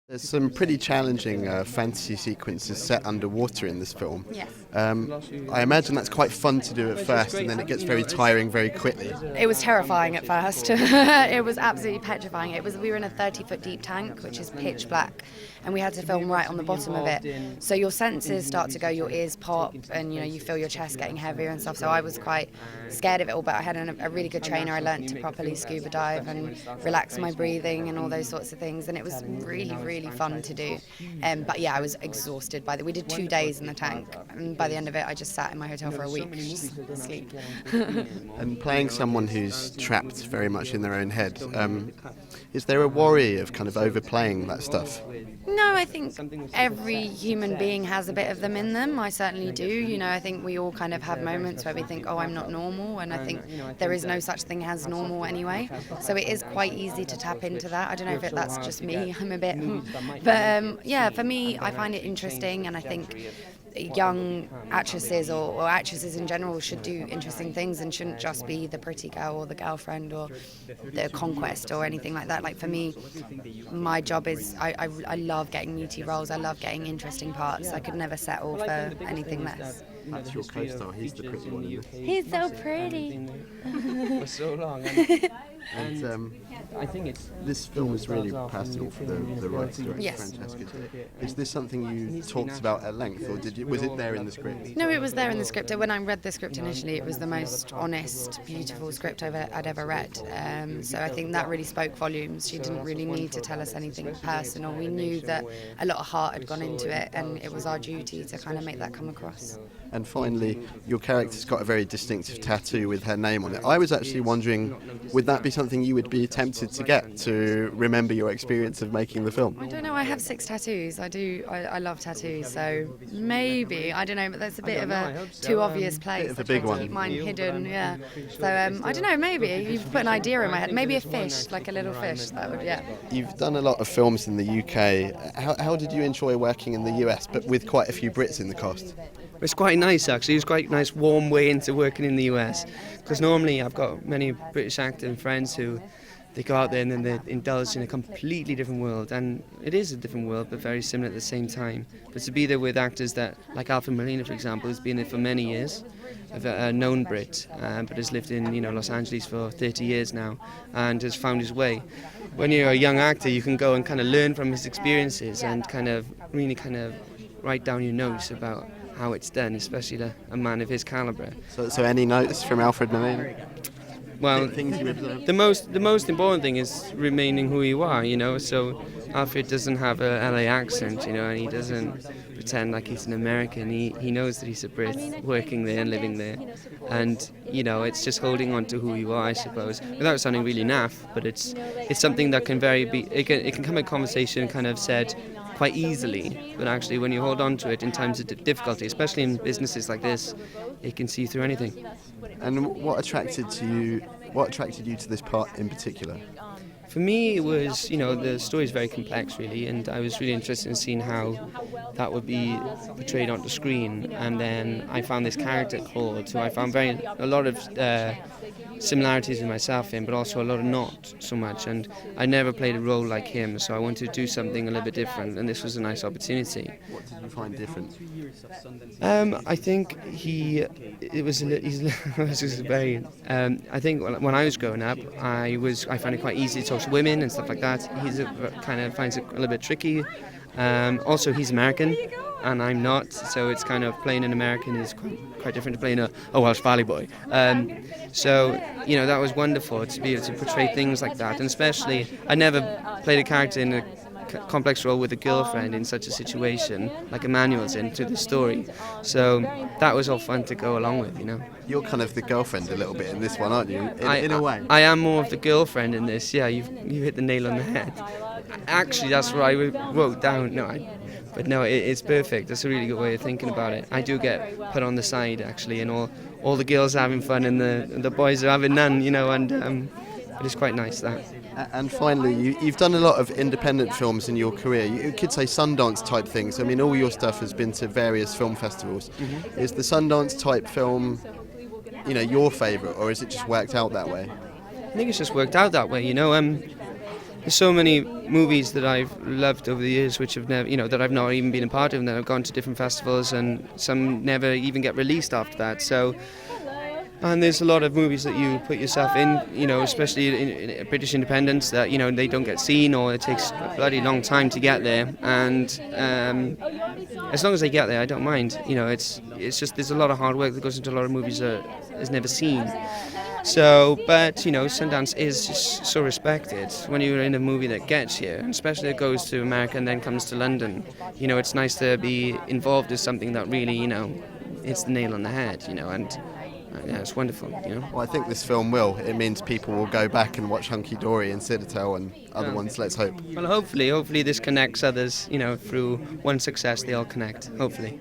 There's some pretty challenging fantasy sequences set underwater in this film. Yes. I imagine that's quite fun to do at first, and then it gets very tiring very quickly. It was terrifying at first. It was absolutely petrifying. We were in a 30-foot deep tank, which is pitch black, and we had to film right on the bottom of it. So your senses start to go, your ears pop, and you feel your chest getting heavier and stuff. So I was quite scared of it all, but I had a really good trainer. I learned to properly scuba dive and relax my breathing and all those sorts of things, and it was really fun to do. But yeah, I was exhausted by we did 2 days in the tank, and by the end of it I just sat in my hotel for a week just asleep. And playing someone who's trapped very much in their own head, is there a worry of kind of overplaying that stuff? No, I think every human being has a bit of them in them. I certainly do. I think we all kind of have moments where we think, oh, I'm not normal, and I think there is no such thing as normal anyway. So it is quite easy to tap into that. I don't know if that's just me. I'm a bit, but yeah, for me, I find it interesting, and I think young actresses or actresses in general should do interesting things and shouldn't just be the pretty girl or the girlfriend or the conquest or anything like that. Like for me, my job is I love getting meaty roles. I love getting interesting parts. I could never settle for anything less. That's your co-star. He's the pretty one. He's so pretty. For so long. And I think this film is really personal for the rights director, Yes. Francesca. Is this something you talked about at length, or was it there in the script? No, it was there in the script. When I read the script initially, it was the most honest, beautiful script I'd ever read. So I think that really spoke volumes. She didn't really need to tell us anything personal. We knew that a lot of heart had gone into it, and it was our duty to kind of make that come across. And finally, your character's got a very distinctive tattoo with her name on it. I was actually wondering, would that be something you would be tempted to get to remember your experience of making the film? I don't know, I have 6 tattoos. I love tattoos, so maybe, I don't know, but that's a bit of a too obvious place. Bit of a big one. Keep mine hidden, yeah. So I don't know, maybe, you've put an idea in my head. Maybe a fish, like a little fish, that would, yeah. You've done a lot of films in the UK. How did you enjoy working in the US, but with quite a few Brits in the cast? It's quite nice, actually. It's quite a nice, warm way into working in the US. Because normally I've got many British acting friends who they go out there and then they indulge in a completely different world. And it is a different world, but very similar at the same time. But to be there with actors that, like Alfred Molina, for example, who's been there for many years, a known Brit, but has lived in Los Angeles for 30 years now and has found his way. When you're a young actor, you can go and kind of learn from his experiences and really write down your notes about how it's done, especially to a man of his calibre. So any notes from Alfred Molina? Well, Things you observed? the most important thing is remaining who you are, So Alfred doesn't have a LA accent, and he doesn't pretend like he's an American. He knows that he's a Brit, working there and living there, and it's just holding on to who you are, I suppose, without sounding really naff. But it's something that can it can come a conversation kind of said quite easily, but actually when you hold on to it in times of difficulty, especially in businesses like this, it can see through anything. And what attracted you to this part in particular? For me, it was, the story is very complex, really, and I was really interested in seeing how that would be portrayed on the screen. And then I found this character, Claude, who I found a lot of similarities with myself in, but also a lot of not so much. And I never played a role like him, so I wanted to do something a little bit different, and this was a nice opportunity. What did you find different? I think I think when I was growing up, I found it quite easy to talk to women and stuff like that. He kind of finds it a little bit tricky. Also, he's American, and I'm not, so it's kind of playing an American is quite different to playing a Welsh Valley boy. So that was wonderful to be able to portray things like that, and especially I never played a character in a complex role with a girlfriend in such a situation like Emmanuel's into the story. So that was all fun to go along with, You're kind of the girlfriend a little bit in this one, aren't you? In a way. I am more of the girlfriend in this. Yeah, you hit the nail on the head. Actually, that's what I wrote down. No, it's perfect. That's a really good way of thinking about it. I do get put on the side, actually, and all the girls are having fun and the boys are having none, and it is quite nice, that. And finally, you've done a lot of independent films in your career. You could say Sundance type things. I mean, all your stuff has been to various film festivals. Mm-hmm. Is the Sundance type film, your favourite, or is it just worked out that way? I think it's just worked out that way, there's so many movies that I've loved over the years which have never, that I've not even been a part of, and that I've gone to different festivals, and some never even get released after that. So, and there's a lot of movies that you put yourself in, especially in British independents, that they don't get seen, or it takes a bloody long time to get there. And as long as they get there, I don't mind. It's just there's a lot of hard work that goes into a lot of movies that is never seen. So, but Sundance is just so respected when you're in a movie that gets here, and especially it goes to America and then comes to London. It's nice to be involved in something that really, hits the nail on the head, and yeah, it's wonderful, Well, I think this film will. It means people will go back and watch Hunky Dory and Citadel and other ones, let's hope. Well, hopefully this connects others, through one success they all connect, hopefully.